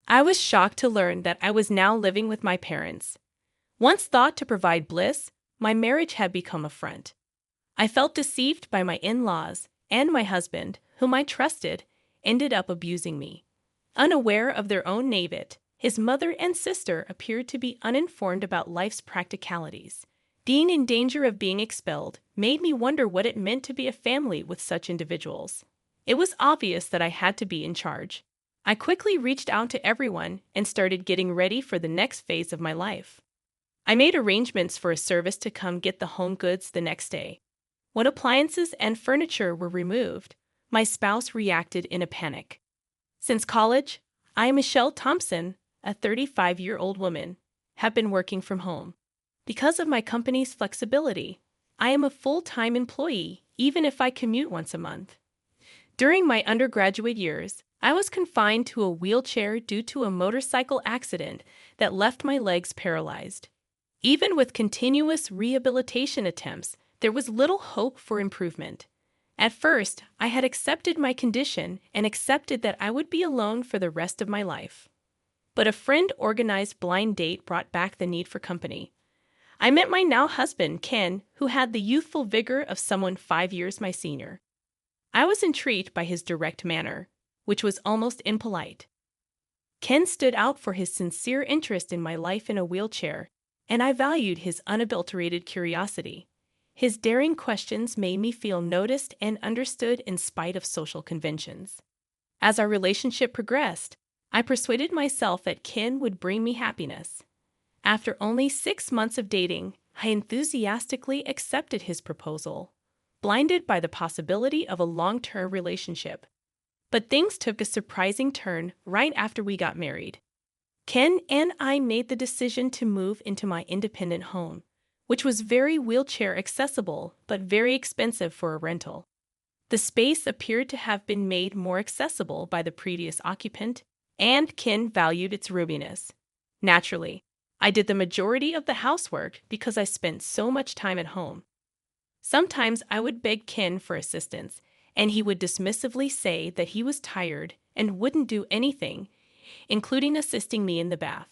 I was shocked to learn that I was now living with my parents. Once thought to provide bliss, my marriage had become a front. I felt deceived by my in-laws, and my husband, whom I trusted, ended up abusing me. Unaware of their own naivete, his mother and sister appeared to be uninformed about life's practicalities. Being in danger of being expelled made me wonder what it meant to be a family with such individuals. It was obvious that I had to be in charge. I quickly reached out to everyone and started getting ready for the next phase of my life. I made arrangements for a service to come get the home goods the next day. When appliances and furniture were removed, my spouse reacted in a panic. Since college, I, Michelle Thompson, a 35-year-old woman, have been working from home. Because of my company's flexibility, I am a full-time employee, even if I commute once a month. During my undergraduate years, I was confined to a wheelchair due to a motorcycle accident that left my legs paralyzed. Even with continuous rehabilitation attempts, there was little hope for improvement. At first, I had accepted my condition and accepted that I would be alone for the rest of my life. But a friend-organized blind date brought back the need for company. I met my now husband, Ken, who had the youthful vigor of someone 5 years my senior. I was intrigued by his direct manner, which was almost impolite. Ken stood out for his sincere interest in my life in a wheelchair, and I valued his unadulterated curiosity. His daring questions made me feel noticed and understood in spite of social conventions. As our relationship progressed, I persuaded myself that Ken would bring me happiness. After only 6 months of dating, I enthusiastically accepted his proposal, blinded by the possibility of a long-term relationship. But things took a surprising turn right after we got married. Ken and I made the decision to move into my independent home, which was very wheelchair accessible but very expensive for a rental. The space appeared to have been made more accessible by the previous occupant, and Ken valued its roominess. Naturally, I did the majority of the housework because I spent so much time at home. Sometimes I would beg Ken for assistance, and he would dismissively say that he was tired and wouldn't do anything, including assisting me in the bath.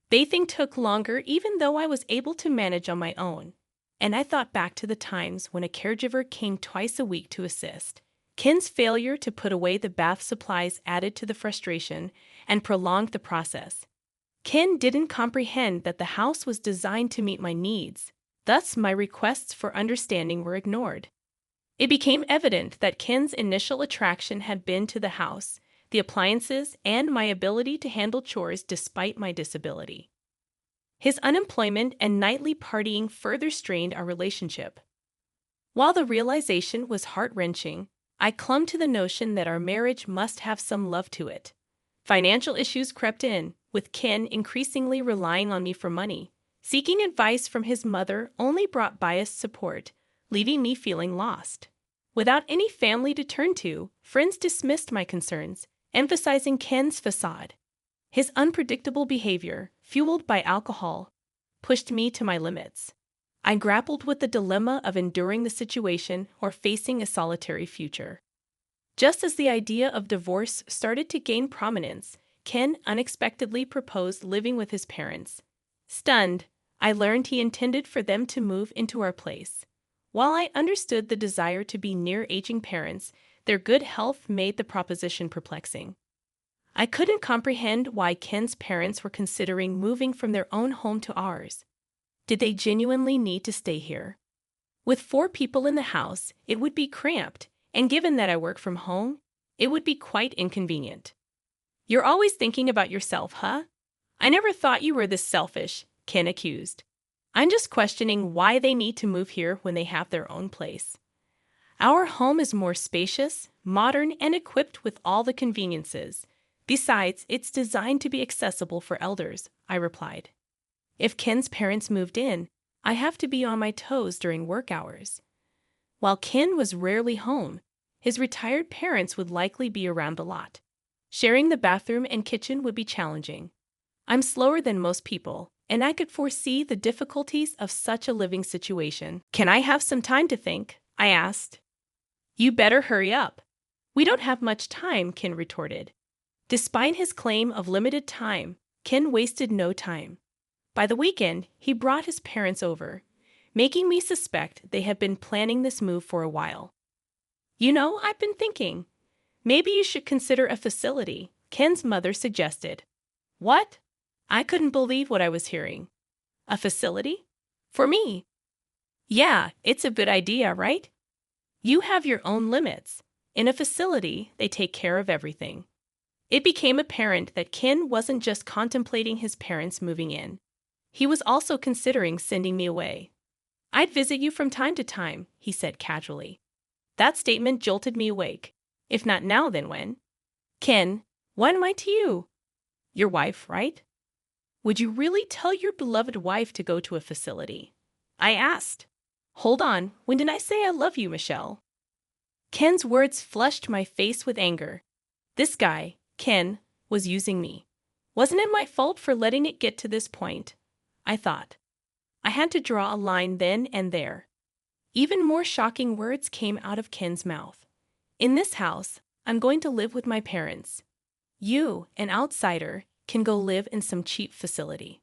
Bathing took longer even though I was able to manage on my own, and I thought back to the times when a caregiver came twice a week to assist. Ken's failure to put away the bath supplies added to the frustration and prolonged the process. Ken didn't comprehend that the house was designed to meet my needs, thus my requests for understanding were ignored. It became evident that Ken's initial attraction had been to the house, the appliances, and my ability to handle chores despite my disability. His unemployment and nightly partying further strained our relationship. While the realization was heart-wrenching, I clung to the notion that our marriage must have some love to it. Financial issues crept in, with Ken increasingly relying on me for money. Seeking advice from his mother only brought biased support, leaving me feeling lost. Without any family to turn to, friends dismissed my concerns, emphasizing Ken's facade. His unpredictable behavior, fueled by alcohol, pushed me to my limits. I grappled with the dilemma of enduring the situation or facing a solitary future. Just as the idea of divorce started to gain prominence, Ken unexpectedly proposed living with his parents. Stunned, I learned he intended for them to move into our place. While I understood the desire to be near aging parents, their good health made the proposition perplexing. I couldn't comprehend why Ken's parents were considering moving from their own home to ours. Did they genuinely need to stay here? With 4 people in the house, it would be cramped, and given that I work from home, it would be quite inconvenient. "You're always thinking about yourself, huh? I never thought you were this selfish," Ken accused. "I'm just questioning why they need to move here when they have their own place. Our home is more spacious, modern, and equipped with all the conveniences. Besides, it's designed to be accessible for elders," I replied. If Ken's parents moved in, I have to be on my toes during work hours. While Ken was rarely home, his retired parents would likely be around the lot. Sharing the bathroom and kitchen would be challenging. I'm slower than most people, and I could foresee the difficulties of such a living situation. "Can I have some time to think?" I asked. "You better hurry up. We don't have much time," Ken retorted. Despite his claim of limited time, Ken wasted no time. By the weekend, he brought his parents over, making me suspect they had been planning this move for a while. You know, I've been thinking, maybe you should consider a facility, Ken's mother suggested. What? I couldn't believe what I was hearing. A facility? For me? Yeah, it's a good idea, right? You have your own limits. In a facility, they take care of everything. It became apparent that Ken wasn't just contemplating his parents moving in. He was also considering sending me away. I'd visit you from time to time, he said casually. That statement jolted me awake. If not now, then when? Ken, what am I to you? Your wife, right? Would you really tell your beloved wife to go to a facility? I asked. Hold on, when did I say I love you, Michelle? Ken's words flushed my face with anger. This guy, Ken, was using me. Wasn't it my fault for letting it get to this point? I thought. I had to draw a line then and there. Even more shocking words came out of Ken's mouth. In this house, I'm going to live with my parents. You, an outsider, can go live in some cheap facility.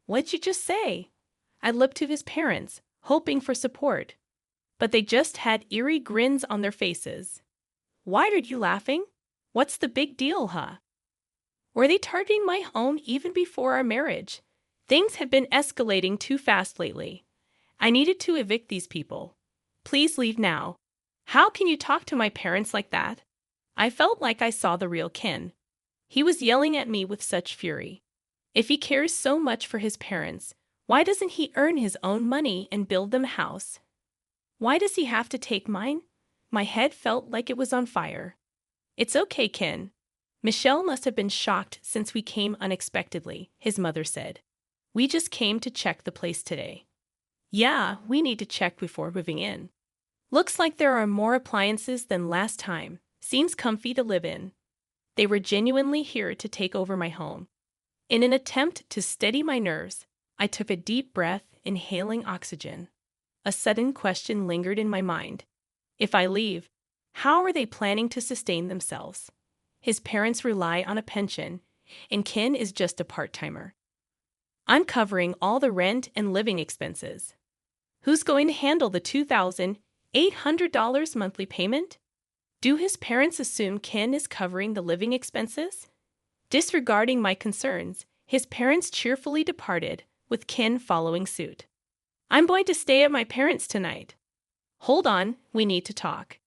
What'd you just say? I looked to his parents, hoping for support. But they just had eerie grins on their faces. Why are you laughing? What's the big deal, huh? Were they targeting my home even before our marriage? Things had been escalating too fast lately. I needed to evict these people. Please leave now. How can you talk to my parents like that? I felt like I saw the real Ken. He was yelling at me with such fury. If he cares so much for his parents, why doesn't he earn his own money and build them a house? Why does he have to take mine? My head felt like it was on fire. It's okay, Ken. Michelle must have been shocked since we came unexpectedly, his mother said. We just came to check the place today. Yeah, we need to check before moving in. Looks like there are more appliances than last time. Seems comfy to live in. They were genuinely here to take over my home. In an attempt to steady my nerves, I took a deep breath, inhaling oxygen. A sudden question lingered in my mind. If I leave, how are they planning to sustain themselves? His parents rely on a pension, and Ken is just a part-timer. I'm covering all the rent and living expenses. Who's going to handle the $2,800 monthly payment? Do his parents assume Ken is covering the living expenses? Disregarding my concerns, his parents cheerfully departed, with Ken following suit. I'm going to stay at my parents' tonight. Hold on, we need to talk.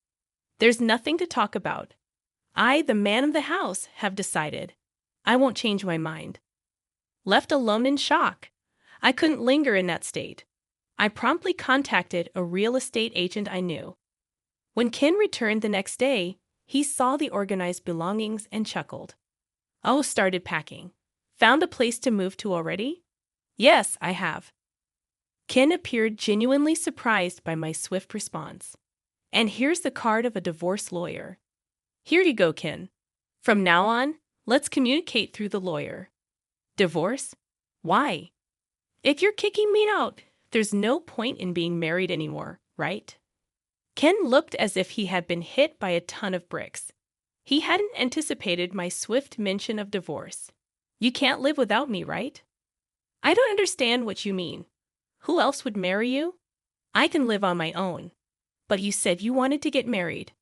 There's nothing to talk about. I, the man of the house, have decided. I won't change my mind. Left alone in shock, I couldn't linger in that state. I promptly contacted a real estate agent I knew. When Ken returned the next day, he saw the organized belongings and chuckled. Oh, started packing. Found a place to move to already? Yes, I have. Ken appeared genuinely surprised by my swift response. And here's the card of a divorce lawyer. Here you go, Ken. From now on, let's communicate through the lawyer. Divorce? Why? If you're kicking me out, there's no point in being married anymore, right? Ken looked as if he had been hit by a ton of bricks. He hadn't anticipated my swift mention of divorce. You can't live without me, right? I don't understand what you mean. Who else would marry you? I can live on my own. But you said you wanted to get married.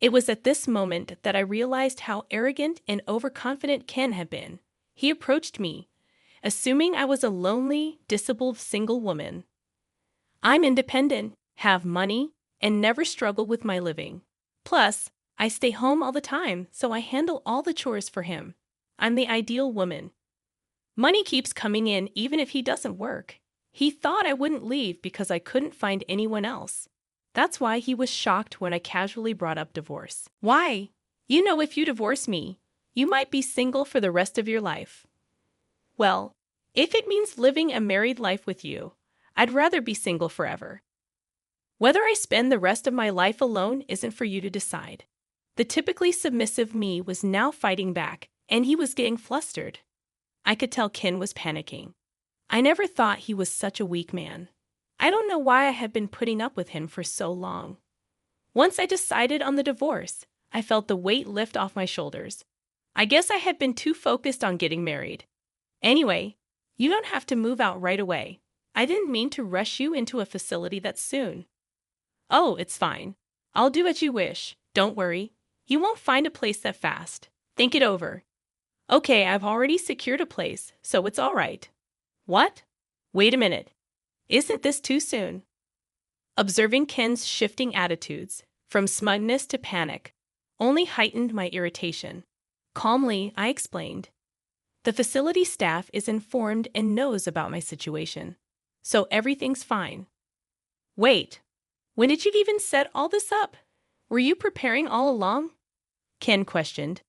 It was at this moment that I realized how arrogant and overconfident Ken had been. He approached me, assuming I was a lonely, disabled single woman. I'm independent, have money, and never struggle with my living. Plus, I stay home all the time, so I handle all the chores for him. I'm the ideal woman. Money keeps coming in even if he doesn't work. He thought I wouldn't leave because I couldn't find anyone else. That's why he was shocked when I casually brought up divorce. Why? You know, if you divorce me, you might be single for the rest of your life. Well, if it means living a married life with you, I'd rather be single forever. Whether I spend the rest of my life alone isn't for you to decide. The typically submissive me was now fighting back, and he was getting flustered. I could tell Ken was panicking. I never thought he was such a weak man. I don't know why I had been putting up with him for so long. Once I decided on the divorce, I felt the weight lift off my shoulders. I guess I had been too focused on getting married. Anyway, you don't have to move out right away. I didn't mean to rush you into a facility that soon. Oh, it's fine. I'll do as you wish. Don't worry. You won't find a place that fast. Think it over. Okay, I've already secured a place, so it's all right. What? Wait a minute. Isn't this too soon? Observing Ken's shifting attitudes, from smugness to panic, only heightened my irritation. Calmly, I explained. The facility staff is informed and knows about my situation, so everything's fine. Wait, when did you even set all this up? Were you preparing all along? Ken questioned.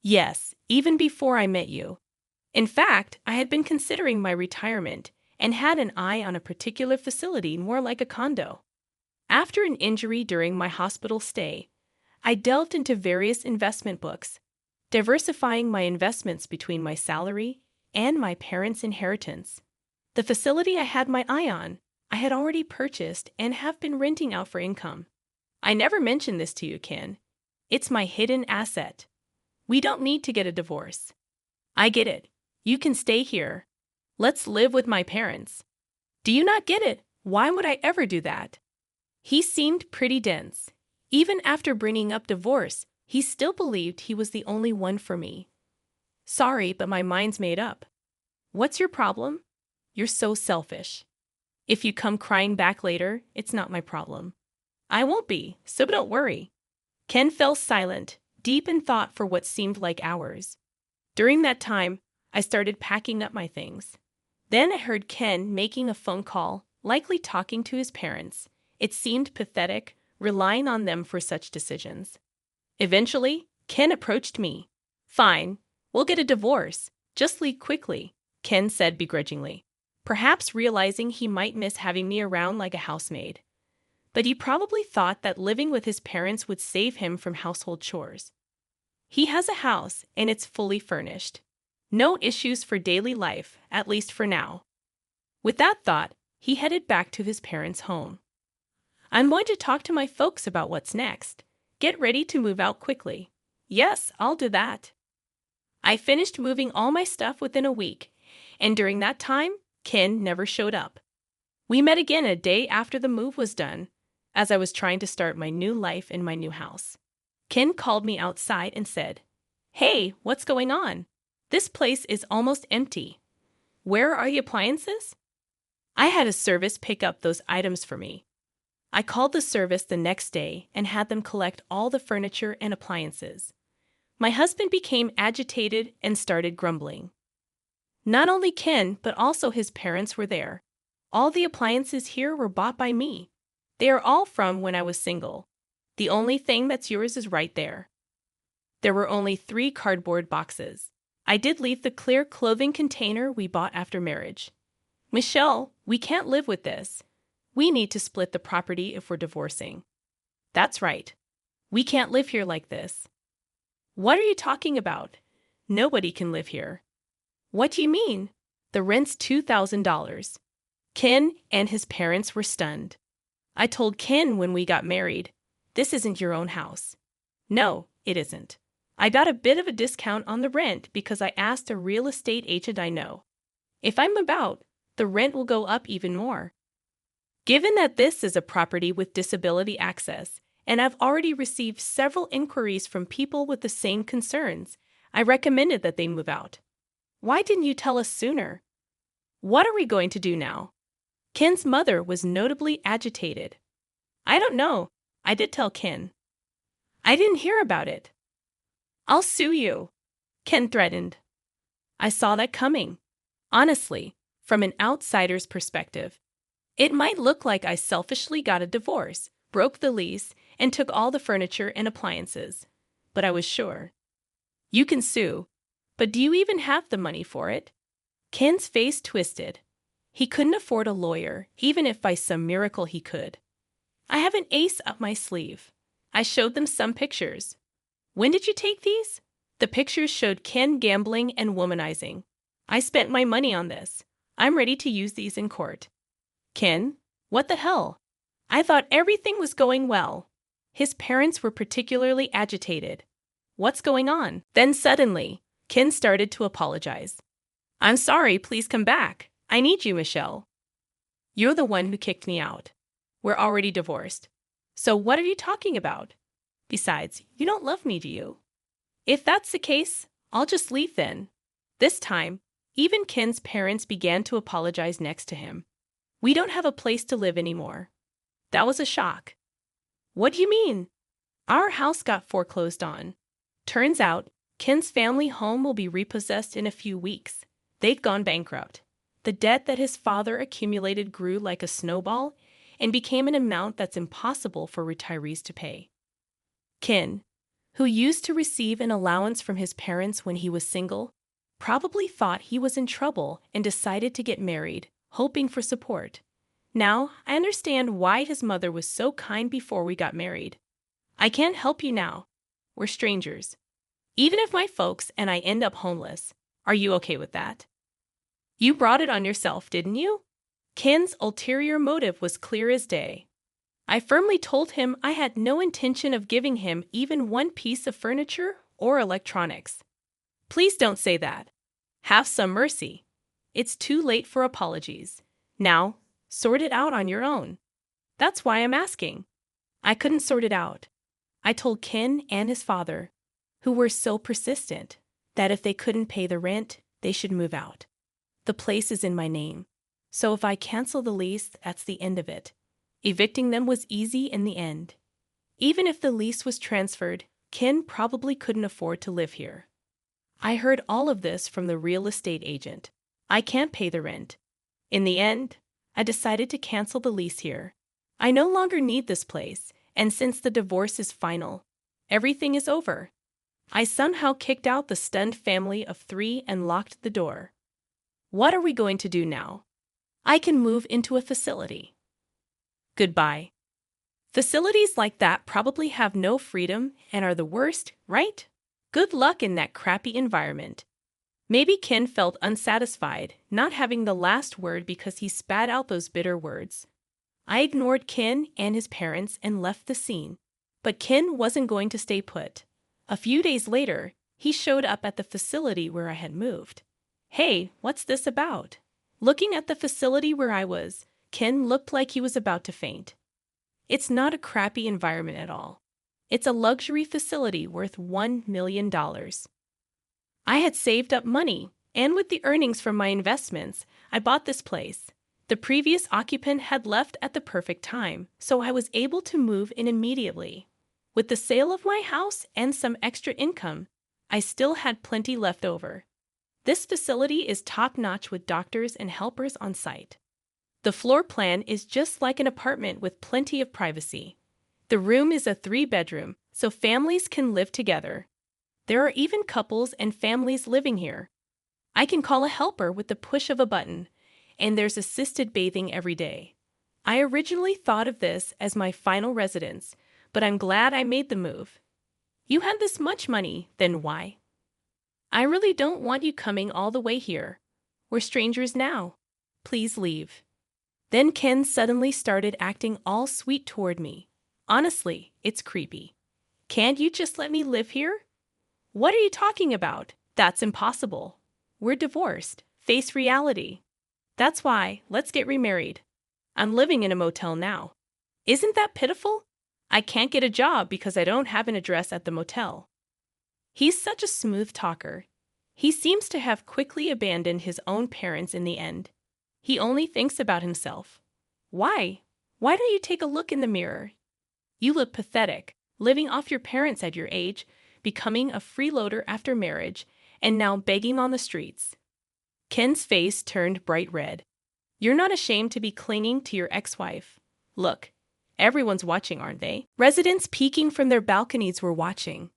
Yes, even before I met you. In fact, I had been considering my retirement and had an eye on a particular facility more like a condo. After an injury during my hospital stay, I delved into various investment books, diversifying my investments between my salary and my parents' inheritance. The facility I had my eye on, I had already purchased and have been renting out for income. I never mentioned this to you, Ken. It's my hidden asset. We don't need to get a divorce. I get it. You can stay here. Let's live with my parents. Do you not get it? Why would I ever do that? He seemed pretty dense. Even after bringing up divorce, he still believed he was the only one for me. Sorry, but my mind's made up. What's your problem? You're so selfish. If you come crying back later, it's not my problem. I won't be, so don't worry. Ken fell silent, deep in thought for what seemed like hours. During that time, I started packing up my things. Then I heard Ken making a phone call, likely talking to his parents. It seemed pathetic, relying on them for such decisions. Eventually, Ken approached me. Fine, we'll get a divorce. Just leave quickly, Ken said begrudgingly, perhaps realizing he might miss having me around like a housemaid. But he probably thought that living with his parents would save him from household chores. He has a house, and it's fully furnished. No issues for daily life, at least for now. With that thought, he headed back to his parents' home. I'm going to talk to my folks about what's next. Get ready to move out quickly. Yes, I'll do that. I finished moving all my stuff within a week, and during that time, Ken never showed up. We met again a day after the move was done, as I was trying to start my new life in my new house. Ken called me outside and said, "Hey, what's going on? This place is almost empty. Where are the appliances?" I had a service pick up those items for me. I called the service the next day and had them collect all the furniture and appliances. My husband became agitated and started grumbling. Not only Ken, but also his parents were there. All the appliances here were bought by me. They are all from when I was single. The only thing that's yours is right there. There were only 3 cardboard boxes. I did leave the clear clothing container we bought after marriage. Michelle, we can't live with this. We need to split the property if we're divorcing. That's right. We can't live here like this. What are you talking about? Nobody can live here. What do you mean? The rent's $2,000. Ken and his parents were stunned. I told Ken when we got married, this isn't your own house. No, it isn't. I got a bit of a discount on the rent because I asked a real estate agent I know. If I'm about, the rent will go up even more. Given that this is a property with disability access, and I've already received several inquiries from people with the same concerns, I recommended that they move out. Why didn't you tell us sooner? What are we going to do now? Ken's mother was notably agitated. I don't know. I did tell Ken. I didn't hear about it. I'll sue you, Ken threatened. I saw that coming. Honestly, from an outsider's perspective, it might look like I selfishly got a divorce, broke the lease, and took all the furniture and appliances. But I was sure. You can sue, but do you even have the money for it? Ken's face twisted. He couldn't afford a lawyer, even if by some miracle he could. I have an ace up my sleeve. I showed them some pictures. When did you take these? The pictures showed Ken gambling and womanizing. I spent my money on this. I'm ready to use these in court. Ken, what the hell? I thought everything was going well. His parents were particularly agitated. What's going on? Then suddenly, Ken started to apologize. I'm sorry, please come back. I need you, Michelle. You're the one who kicked me out. We're already divorced. So what are you talking about? Besides, you don't love me, do you? If that's the case, I'll just leave then. This time, even Ken's parents began to apologize next to him. We don't have a place to live anymore. That was a shock. What do you mean? Our house got foreclosed on. Turns out, Ken's family home will be repossessed in a few weeks. They've gone bankrupt. The debt that his father accumulated grew like a snowball and became an amount that's impossible for retirees to pay. Ken, who used to receive an allowance from his parents when he was single, probably thought he was in trouble and decided to get married, hoping for support. Now, I understand why his mother was so kind before we got married. I can't help you now. We're strangers. Even if my folks and I end up homeless, are you okay with that? You brought it on yourself, didn't you? Ken's ulterior motive was clear as day. I firmly told him I had no intention of giving him even one piece of furniture or electronics. Please don't say that. Have some mercy. It's too late for apologies. Now, sort it out on your own. That's why I'm asking. I couldn't sort it out. I told Ken and his father, who were so persistent, that if they couldn't pay the rent, they should move out. The place is in my name, so if I cancel the lease, that's the end of it. Evicting them was easy in the end. Even if the lease was transferred, Ken probably couldn't afford to live here. I heard all of this from the real estate agent. I can't pay the rent. In the end, I decided to cancel the lease here. I no longer need this place, and since the divorce is final, everything is over. I somehow kicked out the stunned family of 3 and locked the door. What are we going to do now? I can move into a facility. Goodbye. Facilities like that probably have no freedom and are the worst, right? Good luck in that crappy environment. Maybe Ken felt unsatisfied, not having the last word because he spat out those bitter words. I ignored Ken and his parents and left the scene. But Ken wasn't going to stay put. A few days later, he showed up at the facility where I had moved. Hey, what's this about? Looking at the facility where I was, Ken looked like he was about to faint. It's not a crappy environment at all. It's a luxury facility worth $1 million. I had saved up money, and with the earnings from my investments, I bought this place. The previous occupant had left at the perfect time, so I was able to move in immediately. With the sale of my house and some extra income, I still had plenty left over. This facility is top-notch with doctors and helpers on site. The floor plan is just like an apartment with plenty of privacy. The room is a 3-bedroom, so families can live together. There are even couples and families living here. I can call a helper with the push of a button, and there's assisted bathing every day. I originally thought of this as my final residence, but I'm glad I made the move. You had this much money, then why? I really don't want you coming all the way here. We're strangers now. Please leave. Then Ken suddenly started acting all sweet toward me. Honestly, it's creepy. Can't you just let me live here? What are you talking about? That's impossible. We're divorced. Face reality. That's why, let's get remarried. I'm living in a motel now. Isn't that pitiful? I can't get a job because I don't have an address at the motel. He's such a smooth talker. He seems to have quickly abandoned his own parents in the end. He only thinks about himself. Why? Why don't you take a look in the mirror? You look pathetic, living off your parents at your age, becoming a freeloader after marriage, and now begging on the streets. Ken's face turned bright red. You're not ashamed to be clinging to your ex-wife. Look, everyone's watching, aren't they? Residents peeking from their balconies were watching.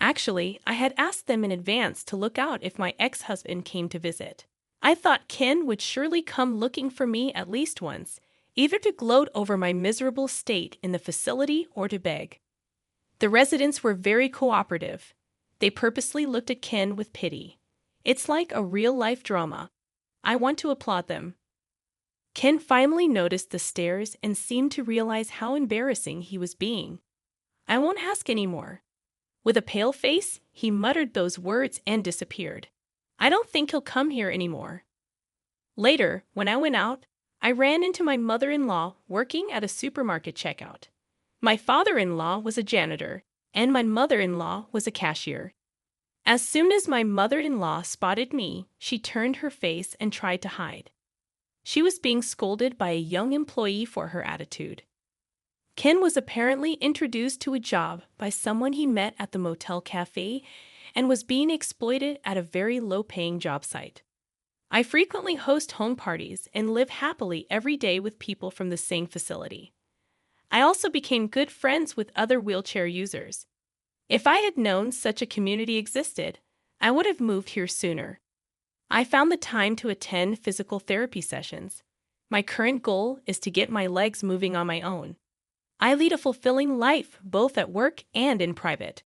Actually, I had asked them in advance to look out if my ex-husband came to visit. I thought Ken would surely come looking for me at least once, either to gloat over my miserable state in the facility or to beg. The residents were very cooperative. They purposely looked at Ken with pity. It's like a real-life drama. I want to applaud them. Ken finally noticed the stares and seemed to realize how embarrassing he was being. I won't ask any more. With a pale face, he muttered those words and disappeared. I don't think he'll come here anymore. Later, when I went out, I ran into my mother-in-law working at a supermarket checkout. My father-in-law was a janitor, and my mother-in-law was a cashier. As soon as my mother-in-law spotted me, she turned her face and tried to hide. She was being scolded by a young employee for her attitude. Ken was apparently introduced to a job by someone he met at the motel cafe and was being exploited at a very low-paying job site. I frequently host home parties and live happily every day with people from the same facility. I also became good friends with other wheelchair users. If I had known such a community existed, I would have moved here sooner. I found the time to attend physical therapy sessions. My current goal is to get my legs moving on my own. I lead a fulfilling life both at work and in private.